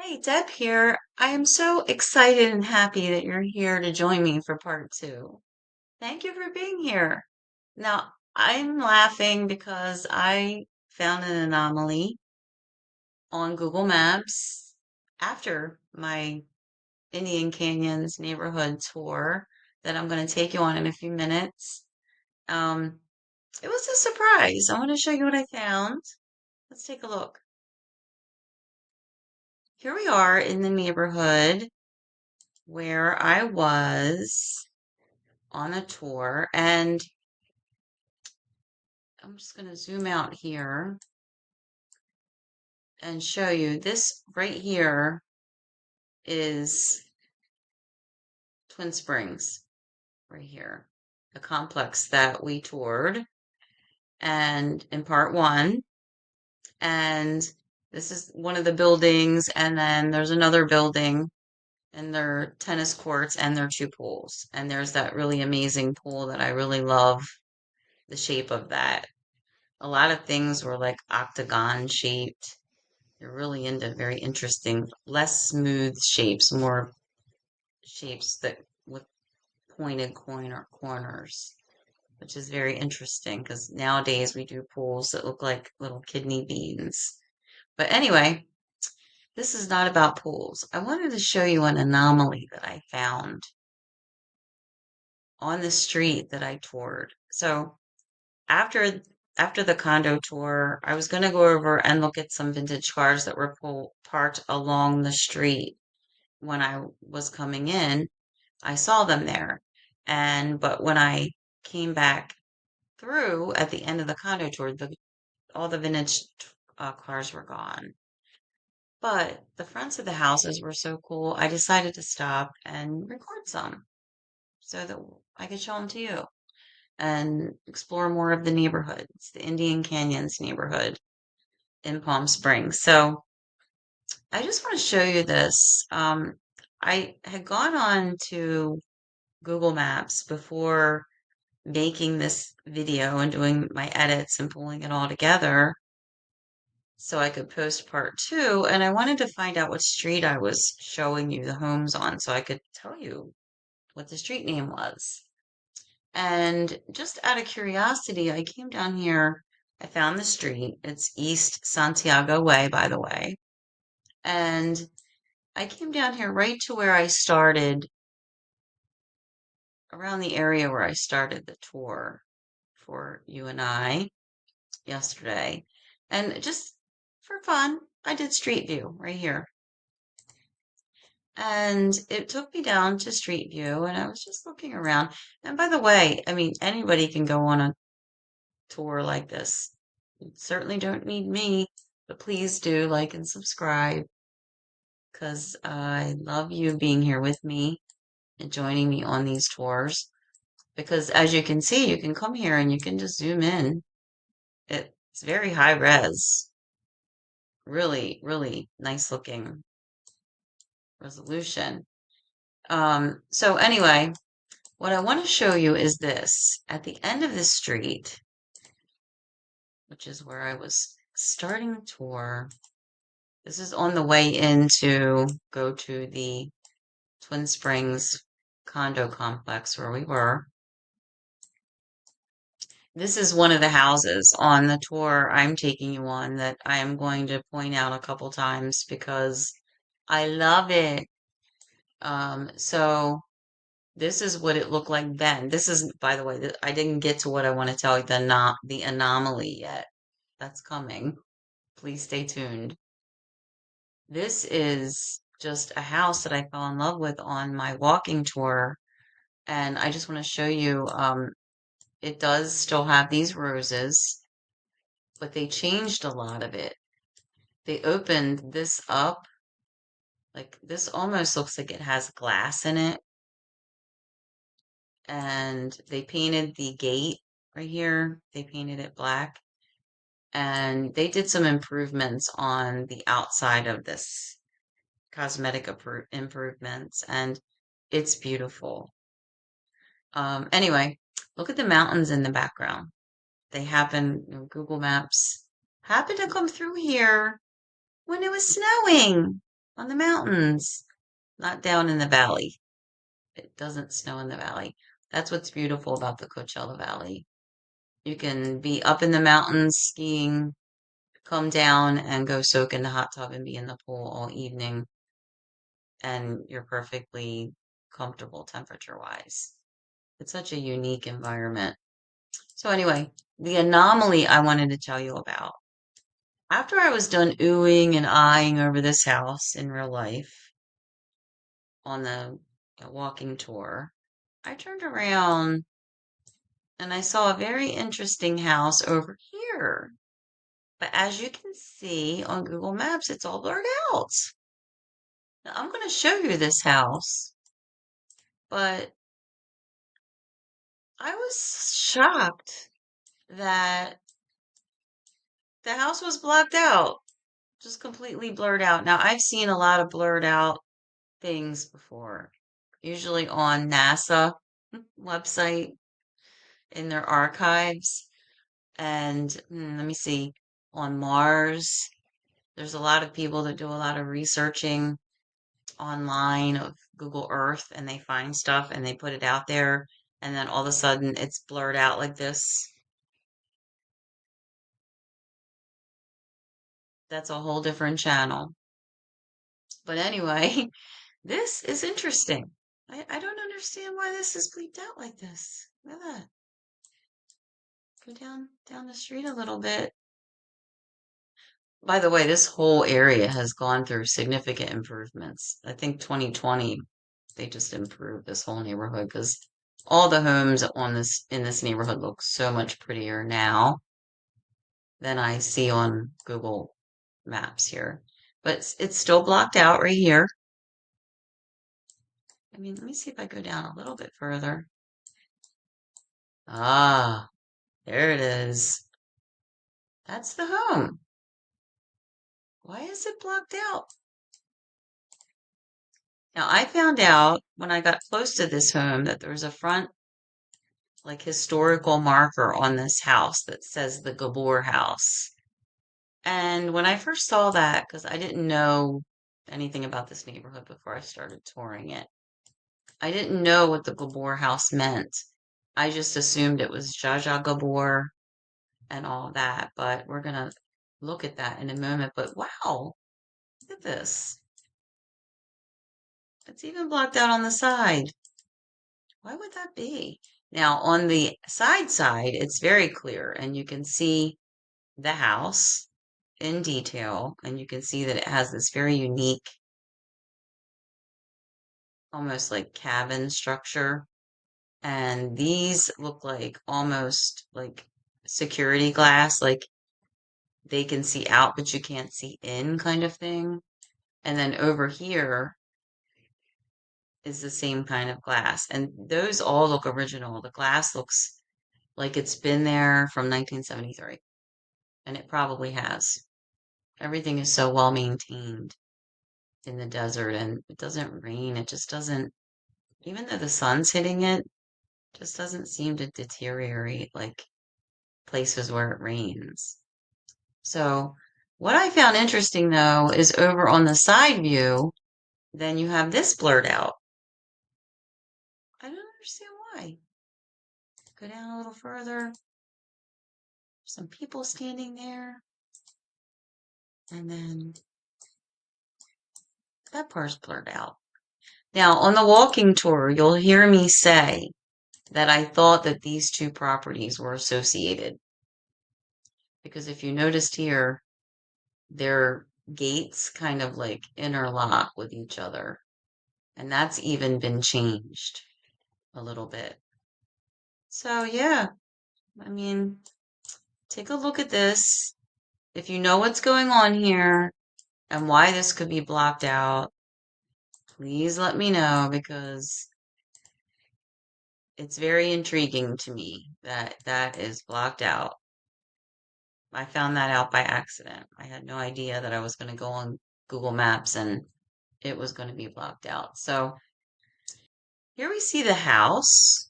Hey, Deb here. I am so excited and happy that you're here to join me for part two. Thank you for being here. Now, I'm laughing because I found an anomaly on Google Maps after my Indian Canyons neighborhood tour that I'm going to take you on in a few minutes. Um, it was a surprise. I want to show you what I found. Let's take a look. Here we are in the neighborhood where I was on a tour, and I'm just going to zoom out here and show you this right here is Twin Springs, right here, the complex that we toured, and in part one. And this is one of the buildings, and then there's another building, and there are tennis courts, and there are two pools. And there's that really amazing pool that I really love the shape of that. A lot of things were like octagon shaped. They're really into very interesting, less smooth shapes, more shapes that with pointed corners, which is very interesting because nowadays we do pools that look like little kidney beans. But anyway, this is not about pools. I wanted to show you an anomaly that I found on the street that I toured. So after after the condo tour, I was going to go over and look at some vintage cars that were parked along the street. When I was coming in, I saw them there. But when I came back through at the end of the condo tour, all the vintage cars were gone. But the fronts of the houses were so cool, I decided to stop and record some so that I could show them to you and explore more of the neighborhood. It's the Indian Canyons neighborhood in Palm Springs. So I just want to show you this. I had gone on to Google Maps before making this video and doing my edits and pulling it all together so I could post part two. And I wanted to find out what street I was showing you the homes on so I could tell you what the street name was. And just out of curiosity, I came down here. I found the street. It's East Santiago Way, by the way. And I came down here right to where I started, around the area where I started the tour for you and I yesterday. And just for fun, I did Street View right here. And it took me down to Street View, and I was just looking around. And by the way, I mean, anybody can go on a tour like this. You certainly don't need me, but please do like and subscribe because I love you being here with me and joining me on these tours. Because as you can see, you can come here and you can just zoom in. It's very high res, really, really nice looking resolution. So anyway, what I want to show you is this. At the end of this street, which is where I was starting the tour, this is on the way in to go to the Twin Springs condo complex where we were. This is one of the houses on the tour I'm taking you on that I am going to point out a couple times because I love it. So this is what it looked like then. This is, by the way, I didn't get to what I want to tell you, the anomaly yet. That's coming. Please stay tuned. This is just a house that I fell in love with on my walking tour, and I just want to show you. It does still have these roses, but they changed a lot of it. They opened this up, like this almost looks like it has glass in it, and they painted the gate right here. They painted it black, and they did some improvements on the outside of this cosmetic improvements, and it's beautiful. Anyway, look at the mountains in the background. They happen, Google Maps happened to come through here when it was snowing. on the mountains, not down in the valley. It doesn't snow in the valley. That's what's beautiful about the Coachella Valley. You can be up in the mountains skiing, come down and go soak in the hot tub and be in the pool all evening, and you're perfectly comfortable temperature wise. It's such a unique environment. So, anyway, the anomaly I wanted to tell you about. After I was done oohing and eyeing over this house in real life on the walking tour, I turned around and I saw a very interesting house over here. But as you can see on Google Maps, it's all blurred out. Now, I'm going to show you this house, but I was shocked that the house was blocked out, just completely blurred out. Now, I've seen a lot of blurred out things before, usually on NASA website in their archives. And let me see, on Mars, there's a lot of people that do a lot of researching online of Google Earth and they find stuff and they put it out there. And then all of a sudden it's blurred out like this. That's a whole different channel. But anyway, this is interesting. I don't understand why this is bleeped out like this. Look at that. Go down the street a little bit. By the way, this whole area has gone through significant improvements. I think 2020 they just improved this whole neighborhood because all the homes on this in this neighborhood look so much prettier now than I see on Google Maps here. But it's still blocked out right here. I mean, let me see if I go down a little bit further. Ah, there it is. That's the home. Why is it blocked out? Now, I found out when I got close to this home that there was a front, like, historical marker on this house that says the Gabor House. And when I first saw that, because I didn't know anything about this neighborhood before I started touring it, I didn't know what the Gabor House meant. I just assumed it was Jaja Gabor and all that, but we're gonna look at that in a moment. But wow, look at this. It's even blocked out on the side. Why would that be? Now, on the side, it's very clear, and you can see the house in detail, and you can see that it has this very unique, almost like cabin structure. And these look like almost like security glass, like they can see out, but you can't see in kind of thing. And then over here is the same kind of glass. And those all look original. The glass looks like it's been there from 1973, and it probably has. Everything is so well maintained in the desert, and it doesn't rain. It just doesn't, even though the sun's hitting it, just doesn't seem to deteriorate like places where it rains. So, what I found interesting though is over on the side view, then you have this blurred out. I don't understand why. Go down a little further. Some people standing there. And then that part's blurred out. Now, on the walking tour, you'll hear me say that I thought that these two properties were associated. Because if you noticed here, their gates kind of like interlock with each other. And that's even been changed a little bit. So, yeah, I mean, take a look at this. If you know what's going on here and why this could be blocked out, please let me know because it's very intriguing to me that that is blocked out. I found that out by accident. I had no idea that I was going to go on Google Maps and it was going to be blocked out. So here we see the house,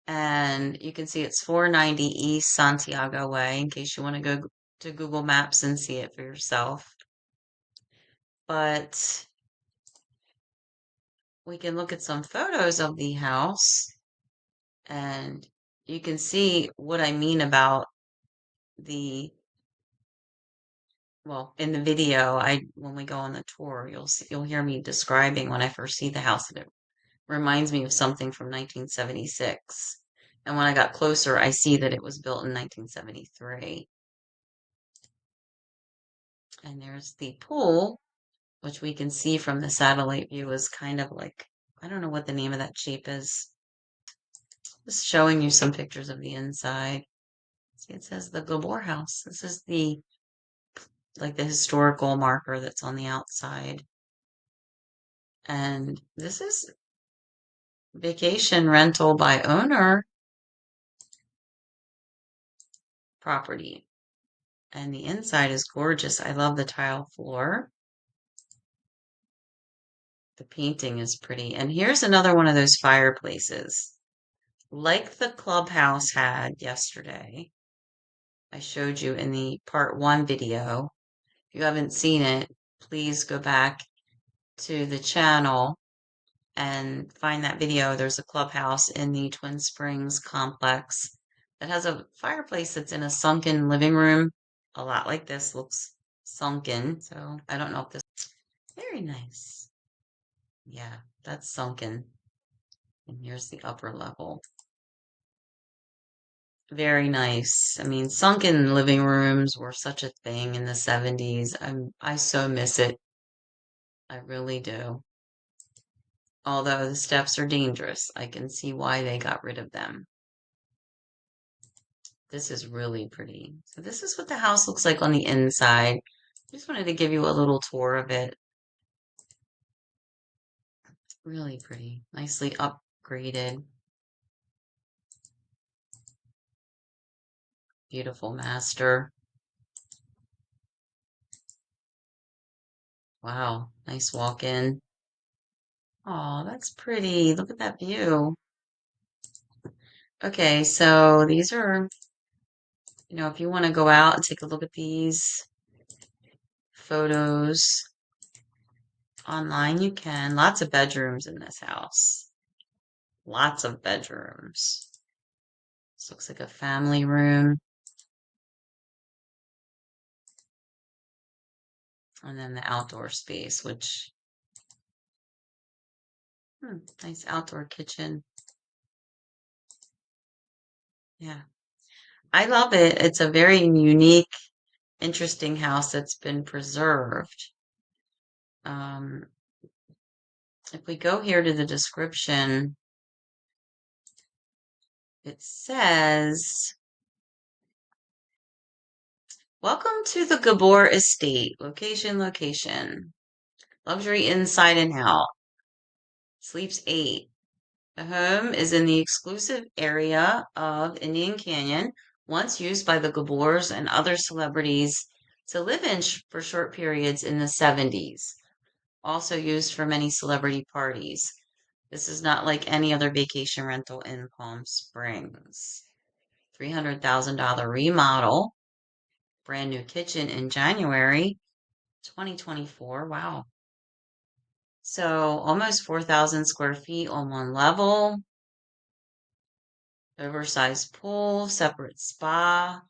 and you can see it's 490 East Santiago Way in case you want to go to Google Maps and see it for yourself. but we can look at some photos of the house and you can see what I mean about the, well, in the video, when we go on the tour, you'll hear me describing when I first see the house that it reminds me of something from 1976. And when I got closer, I see that it was built in 1973. And there's the pool, which we can see from the satellite view is kind of like, I don't know what the name of that shape is. Just showing you some pictures of the inside. See, it says the Gabor House. This is the historical marker that's on the outside. And this is vacation rental by owner property. And the inside is gorgeous. I love the tile floor. The painting is pretty. And here's another one of those fireplaces. Like the clubhouse had yesterday, I showed you in the part 1 video. If you haven't seen it, please go back to the channel and find that video. There's a clubhouse in the Twin Springs complex that has a fireplace that's in a sunken living room. A lot like this looks sunken. So I don't know if this, very nice. Yeah, that's sunken. And here's the upper level. Very nice. I mean, sunken living rooms were such a thing in the 70s. I so miss it. I really do. Although the steps are dangerous, I can see why they got rid of them. This is really pretty. So this is what the house looks like on the inside. Just wanted to give you a little tour of it. Really pretty. Nicely upgraded. Beautiful master. Wow, nice walk in. Oh, that's pretty. Look at that view. Okay, so these are, if you want to go out and take a look at these photos online, you can. Lots of bedrooms in this house. Lots of bedrooms. This looks like a family room. And then the outdoor space, which, nice outdoor kitchen. Yeah, I love it. It's a very unique, interesting house that's been preserved. Um, if we go here to the description, it says, welcome to the Gabor Estate. Location, location. Luxury inside and out. Sleeps 8. The home is in the exclusive area of Indian Canyon, once used by the Gabors and other celebrities to live in for short periods in the 70s. Also used for many celebrity parties. This is not like any other vacation rental in Palm Springs. $300,000 remodel. Brand new kitchen in January 2024. Wow. So almost 4,000 square feet on one level. Oversized pool, separate spa,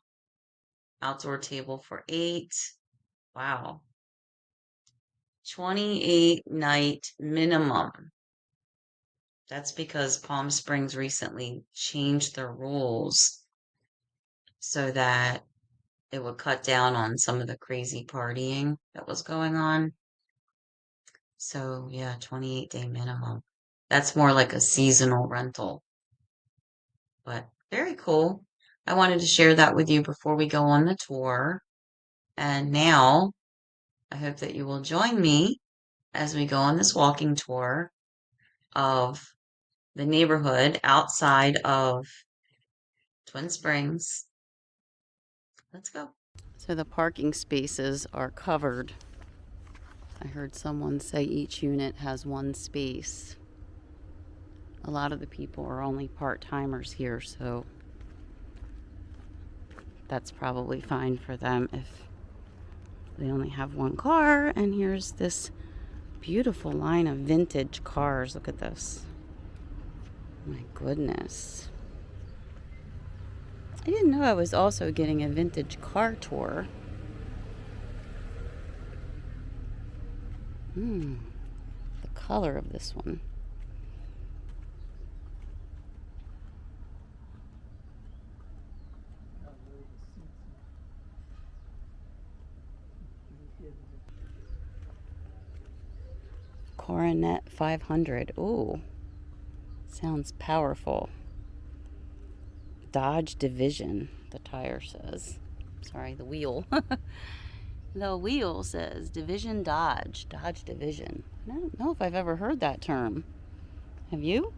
outdoor table for 8. Wow. 28 night minimum. That's because Palm Springs recently changed their rules so that it would cut down on some of the crazy partying that was going on. So, yeah, 28-day minimum. That's more like a seasonal rental, but very cool. I wanted to share that with you before we go on the tour. And now I hope that you will join me as we go on this walking tour of the neighborhood outside of Twin Springs. Let's go. So the parking spaces are covered. I heard someone say each unit has one space. A lot of the people are only part-timers here, so that's probably fine for them if They only have one car, and here's this beautiful line of vintage cars. Look at this. My goodness. I didn't know I was also getting a vintage car tour. The color of this one. Coronet 500. Ooh, sounds powerful. Dodge Division, the tire says. Sorry, the wheel. The wheel says Division Dodge. Dodge Division. I don't know if I've ever heard that term. Have you?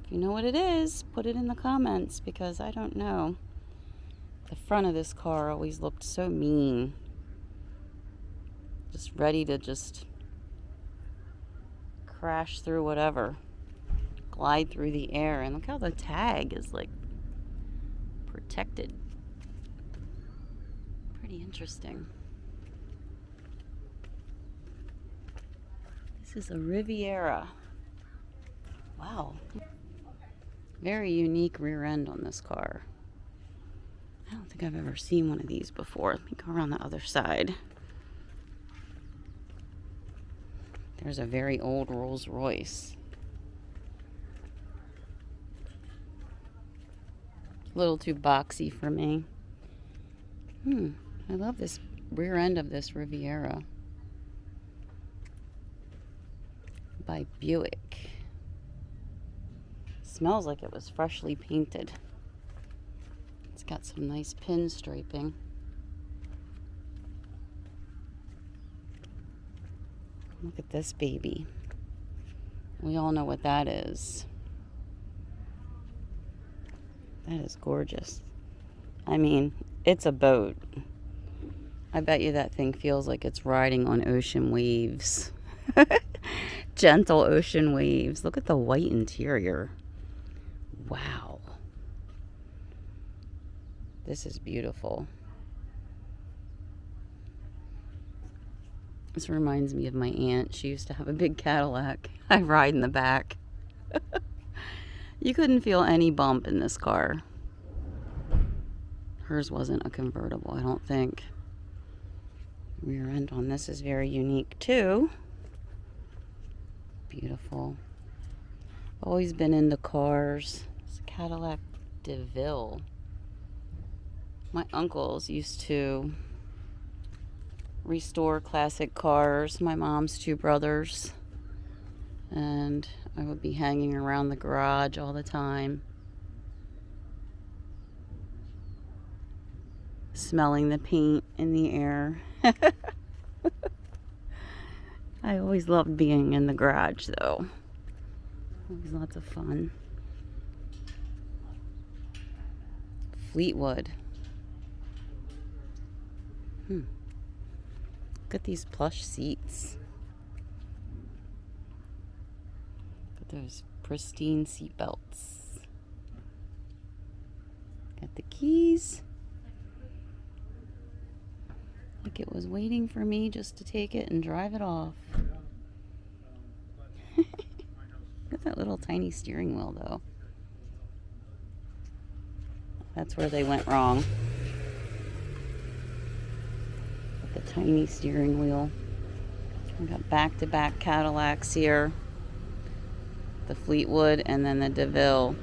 If you know what it is, put it in the comments because I don't know. The front of this car always looked so mean. Just ready to just crash through whatever. Glide through the air. And look how the tag is like protected. Pretty interesting. This is a Riviera. Wow. Very unique rear end on this car. I don't think I've ever seen one of these before. Let me go around the other side. There's a very old Rolls Royce. A little too boxy for me. I love this rear end of this Riviera. By Buick. Smells like it was freshly painted. It's got some nice pinstriping. Look at this baby. We all know what that is. That is gorgeous. I mean, it's a boat. I bet you that thing feels like it's riding on ocean waves. Gentle ocean waves. Look at the white interior. Wow. This is beautiful. This reminds me of my aunt. She used to have a big Cadillac. I ride in the back. You couldn't feel any bump in this car. Hers wasn't a convertible, I don't think. Rear end on this is very unique too. Beautiful. Always been into cars. It's a Cadillac DeVille. My uncles used to restore classic cars, my mom's two brothers, and I would be hanging around the garage all the time, smelling the paint in the air. I always loved being in the garage though. Always lots of fun. Fleetwood. Look at these plush seats. Look at those pristine seat belts. Got the keys. Like it was waiting for me just to take it and drive it off. Look at that little tiny steering wheel though. That's where they went wrong. The tiny steering wheel. We got back-to-back Cadillacs here. The Fleetwood and then the DeVille.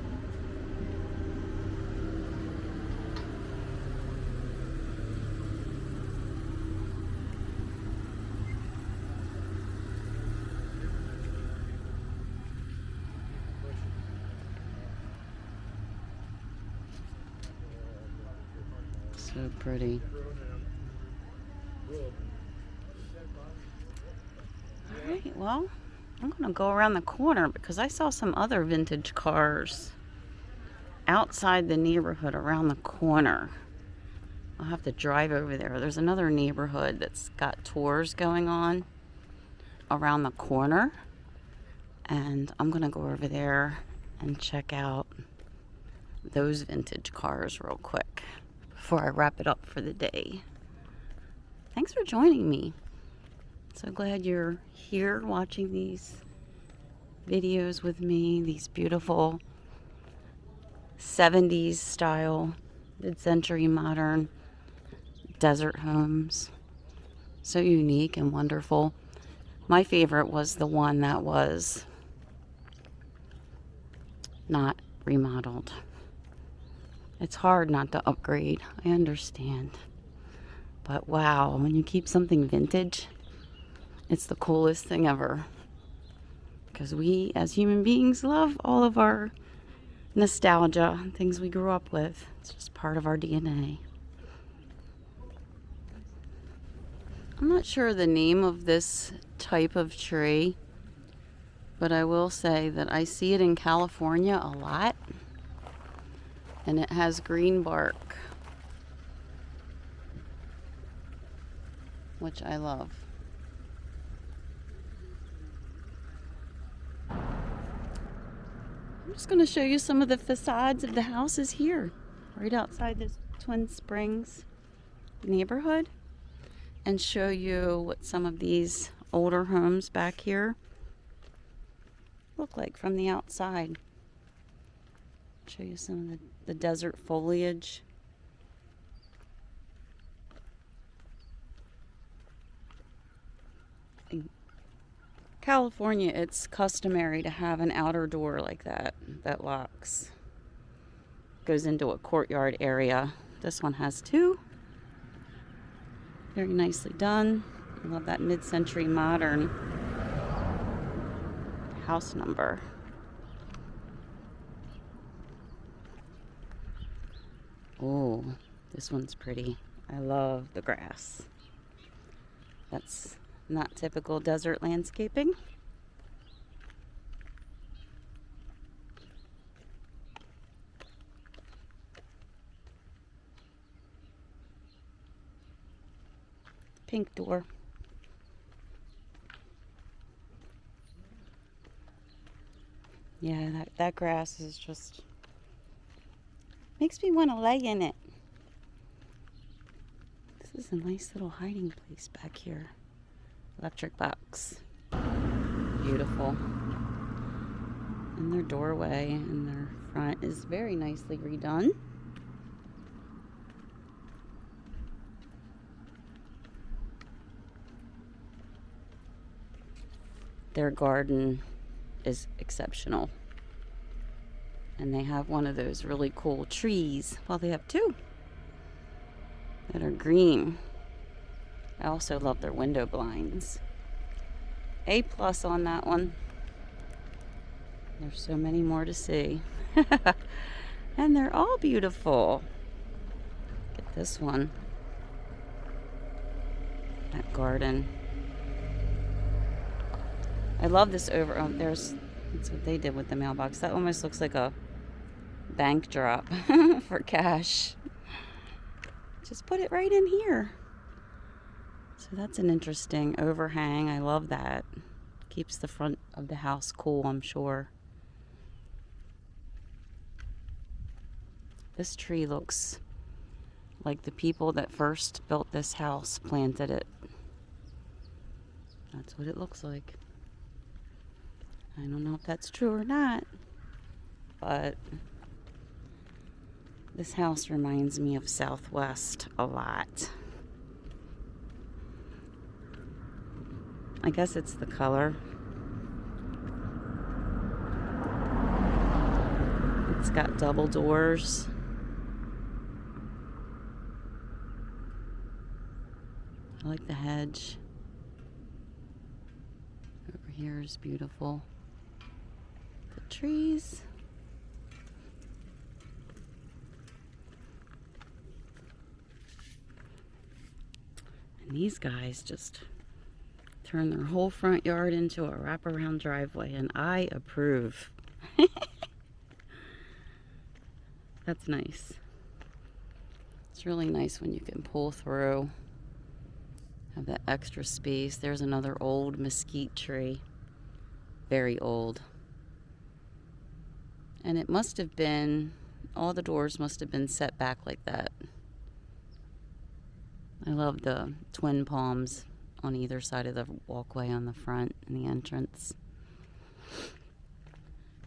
So pretty. Alright, well, I'm going to go around the corner because I saw some other vintage cars outside the neighborhood around the corner. I'll have to drive over there. There's another neighborhood that's got tours going on around the corner, and I'm going to go over there and check out those vintage cars real quick before I wrap it up for the day. thanks for joining me. So glad you're here watching these videos with me, these beautiful 70s style, mid-century modern desert homes. So unique and wonderful. My favorite was the one that was not remodeled. It's hard not to upgrade, I understand. But wow, when you keep something vintage, it's the coolest thing ever. Because we, as human beings, love all of our nostalgia, things we grew up with. It's just part of our DNA. I'm not sure the name of this type of tree, but I will say that I see it in California a lot, and it has green bark, which I love. I'm just going to show you some of the facades of the houses here, right outside this Twin Springs neighborhood, and show you what some of these older homes back here look like from the outside. Show you some of the desert foliage. In California, it's customary to have an outer door like that that locks. Goes into a courtyard area. This one has two. Very nicely done. I love that mid-century modern house number. Oh, this one's pretty. I love the grass. That's not typical desert landscaping. Pink door. Yeah, that grass is just makes me want to lay in it. This is a nice little hiding place back here. Electric box. Beautiful. And their doorway and their front is very nicely redone. Their garden is exceptional. And they have one of those really cool trees. Well, they have two that are green. I also love their window blinds. A+ on that one. There's so many more to see. And they're all beautiful. Get this one. That garden. I love this over. Oh, that's what they did with the mailbox. That almost looks like a bank drop for cash. Just put it right in here. So that's an interesting overhang. I love that. Keeps the front of the house cool, I'm sure. This tree looks like the people that first built this house planted it. That's what it looks like. I don't know if that's true or not, but this house reminds me of Southwest a lot. I guess it's the color. It's got double doors. I like the hedge. Over here is beautiful. The trees. And these guys just turn their whole front yard into a wraparound driveway, and I approve. That's nice. It's really nice when you can pull through, have that extra space. There's another old mesquite tree, very old. And it must have been, all the doors must have been set back like that. I love the twin palms on either side of the walkway on the front and the entrance.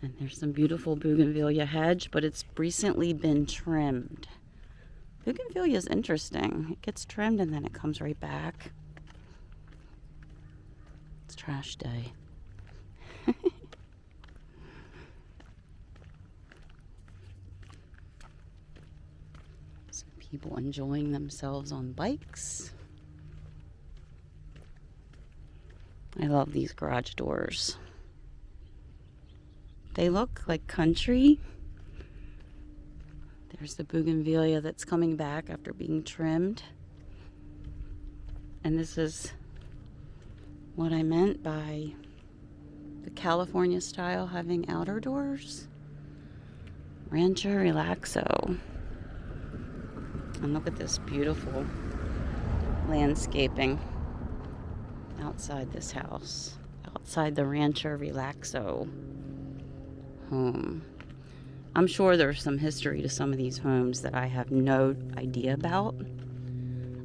And there's some beautiful bougainvillea hedge, but it's recently been trimmed. Bougainvillea is interesting. It gets trimmed and then it comes right back. It's trash day. Some people enjoying themselves on bikes. I love these garage doors. They look like country. There's the bougainvillea that's coming back after being trimmed. And this is what I meant by the California style having outer doors. Rancho Relaxo. And look at this beautiful landscaping outside this house. Outside the Rancho Relaxo home. I'm sure there's some history to some of these homes that I have no idea about.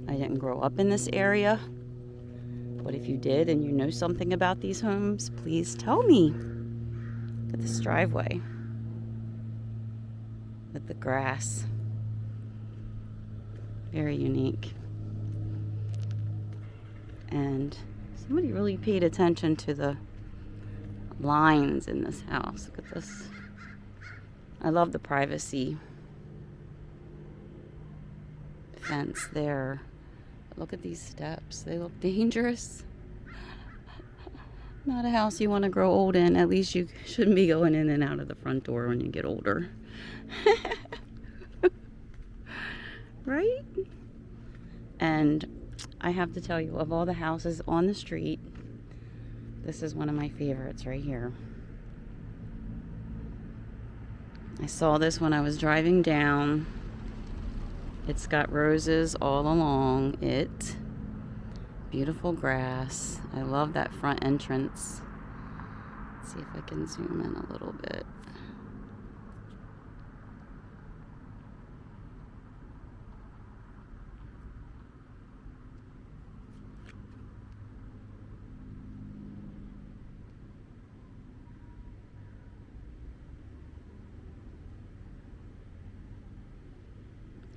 I didn't grow up in this area. But if you did and you know something about these homes, please tell me. Look at this driveway with the grass. Very unique. And somebody really paid attention to the lines in this house. Look at this. I love the privacy fence there. But look at these steps. They look dangerous. Not a house you want to grow old in. At least you shouldn't be going in and out of the front door when you get older. Right? And I have to tell you, of all the houses on the street, this is one of my favorites right here. I saw this when I was driving down. It's got roses all along it. Beautiful grass. I love that front entrance. Let's see if I can zoom in a little bit.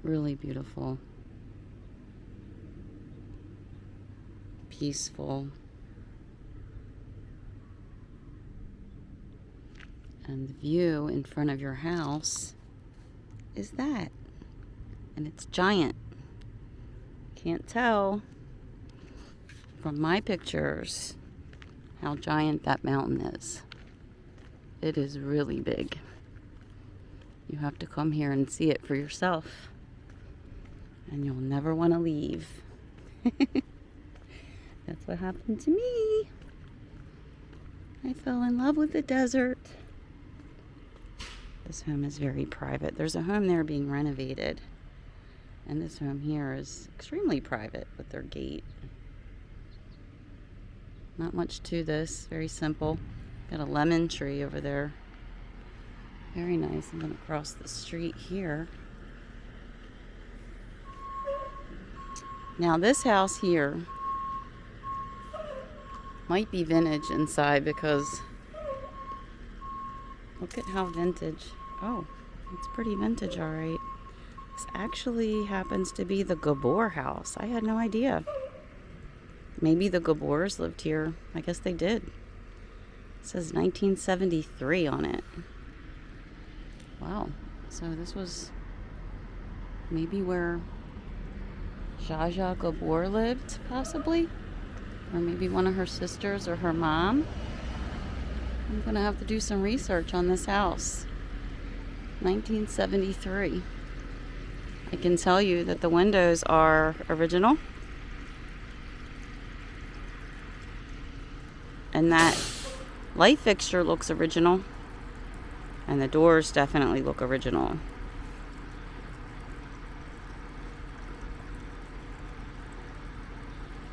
Really beautiful. Peaceful. And the view in front of your house is that. And it's giant. Can't tell from my pictures how giant that mountain is. It is really big. You have to come here and see it for yourself. And you'll never want to leave. That's what happened to me. I fell in love with the desert. This home is very private. There's a home there being renovated. And this home here is extremely private with their gate. Not much to this. Very simple. Got a lemon tree over there. Very nice. I'm going to cross the street here. Now this house here might be vintage inside because look at how vintage. Oh, it's pretty vintage, all right. This actually happens to be the Gabor House. I had no idea. Maybe the Gabors lived here. I guess they did. It says 1973 on it. Wow. So this was maybe where Zsa Zsa Gabor lived, possibly. Or maybe one of her sisters or her mom. I'm going to have to do some research on this house. 1973. I can tell you that the windows are original. And that light fixture looks original. And the doors definitely look original.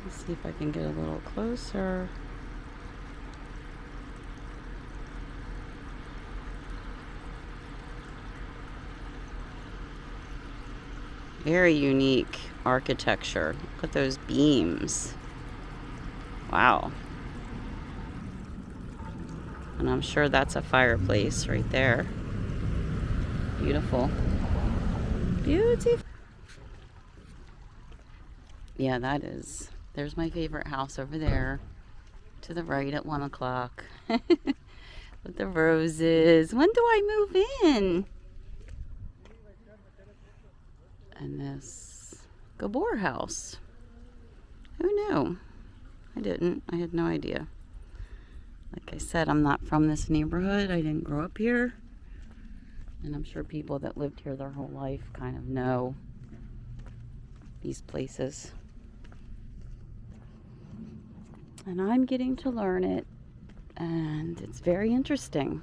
Let's see if I can get a little closer. Very unique architecture. Look at those beams. Wow. And I'm sure that's a fireplace right there. Beautiful. Beautiful. Yeah, that is. There's my favorite house over there to the right at 1 o'clock. With the roses. When do I move in? And this Gabor House. Who knew? I didn't. I had no idea. Like I said, I'm not from this neighborhood. I didn't grow up here. And I'm sure people that lived here their whole life kind of know these places. And I'm getting to learn it. And it's very interesting.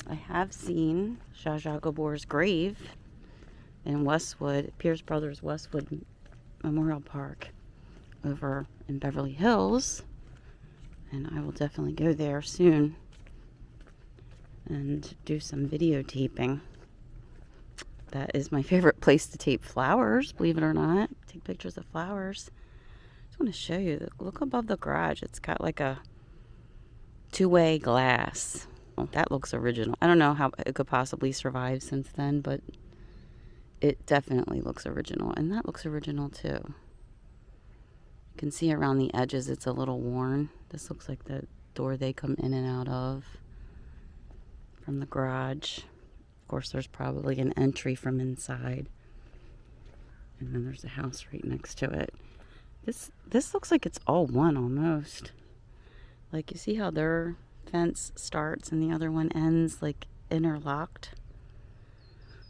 I have seen Zsa Zsa Gabor's grave in Westwood, Pierce Brothers Westwood Memorial Park over in Beverly Hills. And I will definitely go there soon and do some videotaping. That is my favorite place to tape flowers, believe it or not. Take pictures of flowers. I just want to show you. Look above the garage. It's got like a two-way glass. Oh, that looks original. I don't know how it could possibly survive since then, but it definitely looks original. And that looks original too. You can see around the edges it's a little worn. This looks like the door they come in and out of from the garage. Of course, there's probably an entry from inside. And then there's a house right next to it. This looks like it's all one almost. Like, you see how their fence starts and the other one ends like interlocked?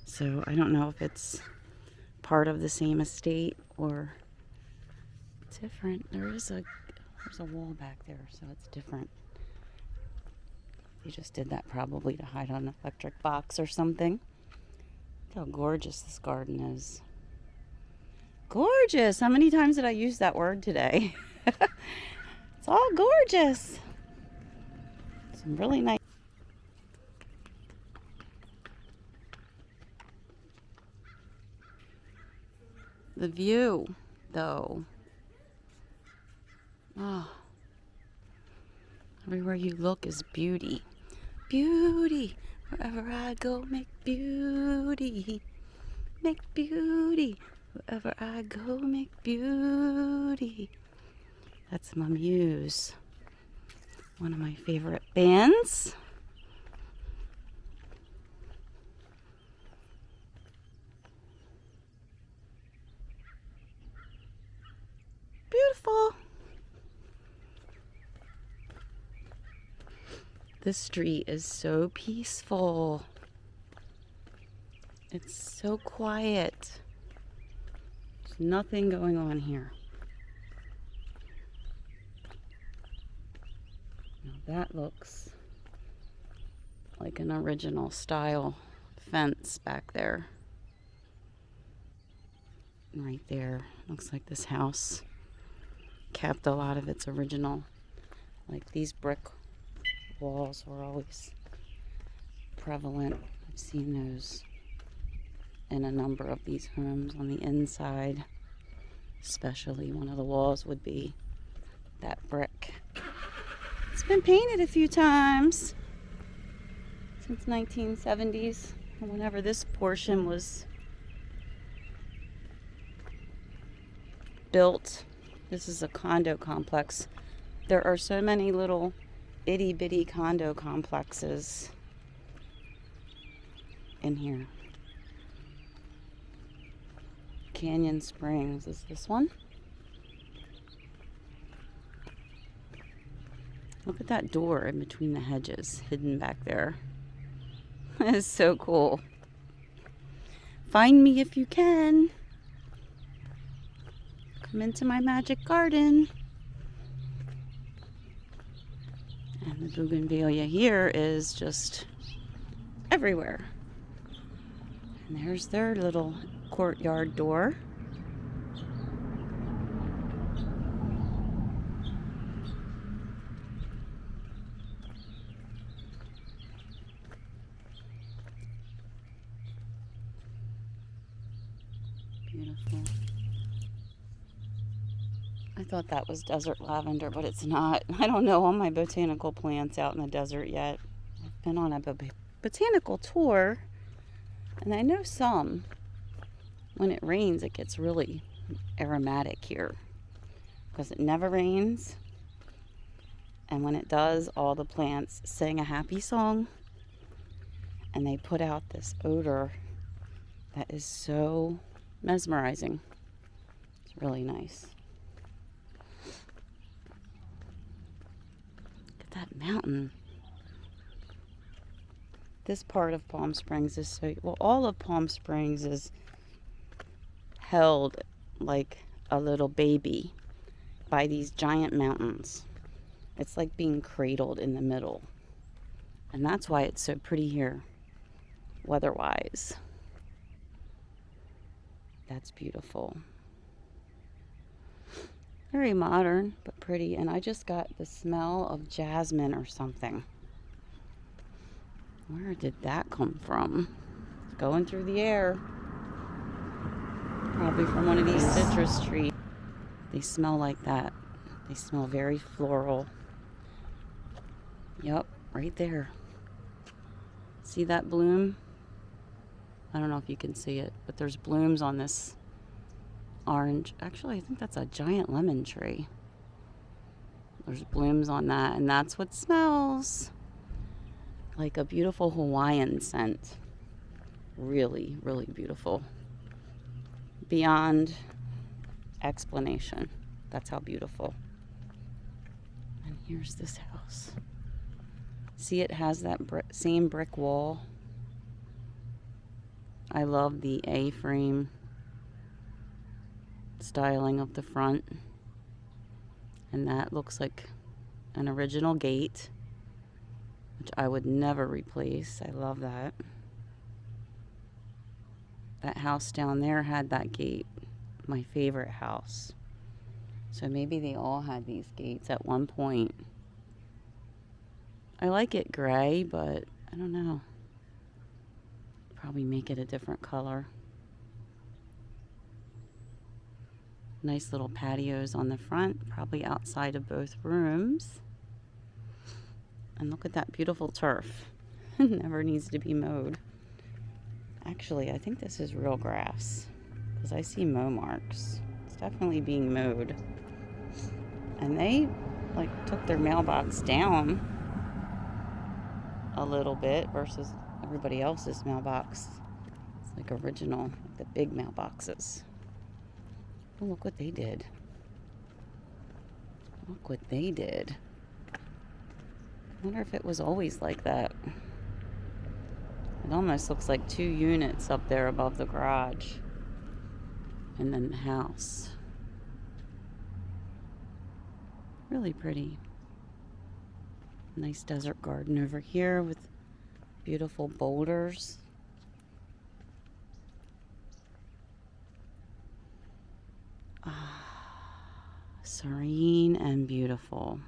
So I don't know if it's part of the same estate or different. There's a wall back there, so it's different. They just did that probably to hide an electric box or something. Look how gorgeous this garden is. Gorgeous! How many times did I use that word today? It's all gorgeous. Some really nice. The view, though. Oh. Everywhere you look is beauty. Beauty. Wherever I go, make beauty. Make beauty. Wherever I go, make beauty. That's my muse. One of my favorite bands. Beautiful. This street is so peaceful. It's so quiet. There's nothing going on here. Now that looks like an original style fence back there. And right there, looks like this house kept a lot of its original. Like, these brick walls were always prevalent. I've seen those in a number of these homes on the inside. Especially one of the walls would be that brick. It's been painted a few times since 1970s, or whenever this portion was built. This is a condo complex. There are so many little itty bitty condo complexes in here. Canyon Springs is this one. Look at that door in between the hedges hidden back there. That is so cool. Find me if you can. Come into my magic garden. And the bougainvillea here is just everywhere. And there's their little courtyard door. beautiful. I thought that was desert lavender, but it's not. I don't know all my botanical plants out in the desert yet. I've been on a botanical tour, and I know some. When it rains, it gets really aromatic here because it never rains. And when it does, all the plants sing a happy song and they put out this odor that is so mesmerizing. It's really nice. Look at that mountain. This part of Palm Springs is so, well, all of Palm Springs is held like a little baby by these giant mountains. It's like being cradled in the middle. And that's why it's so pretty here, weather-wise. That's beautiful. Very modern, but pretty. And I just got the smell of jasmine or something. Where did that come from? It's going through the air. Probably from one of these citrus trees. They smell like that. They smell very floral. Yep, right there. See that bloom? I don't know if you can see it, but there's blooms on this orange. Actually, I think that's a giant lemon tree. There's blooms on that, and that's what smells like a beautiful Hawaiian scent. Really, really beautiful. Beyond explanation. That's how beautiful. And here's this house. See, it has that same brick wall. I love the A-frame styling of the front. And that looks like an original gate, which I would never replace. I love that. That house down there had that gate. My favorite house. So maybe they all had these gates at one point. I like it gray, but I don't know. Probably make it a different color. Nice little patios on the front, probably outside of both rooms. And look at that beautiful turf. Never needs to be mowed. Actually, I think this is real grass because I see mow marks. It's definitely being mowed. And they took their mailbox down a little bit versus everybody else's mailbox. It's like original, like the big mailboxes. Oh, look what they did. Look what they did. I wonder if it was always like that. It almost looks like 2 units up there above the garage. And then the house. Really pretty. Nice desert garden over here with beautiful boulders. Serene and beautiful.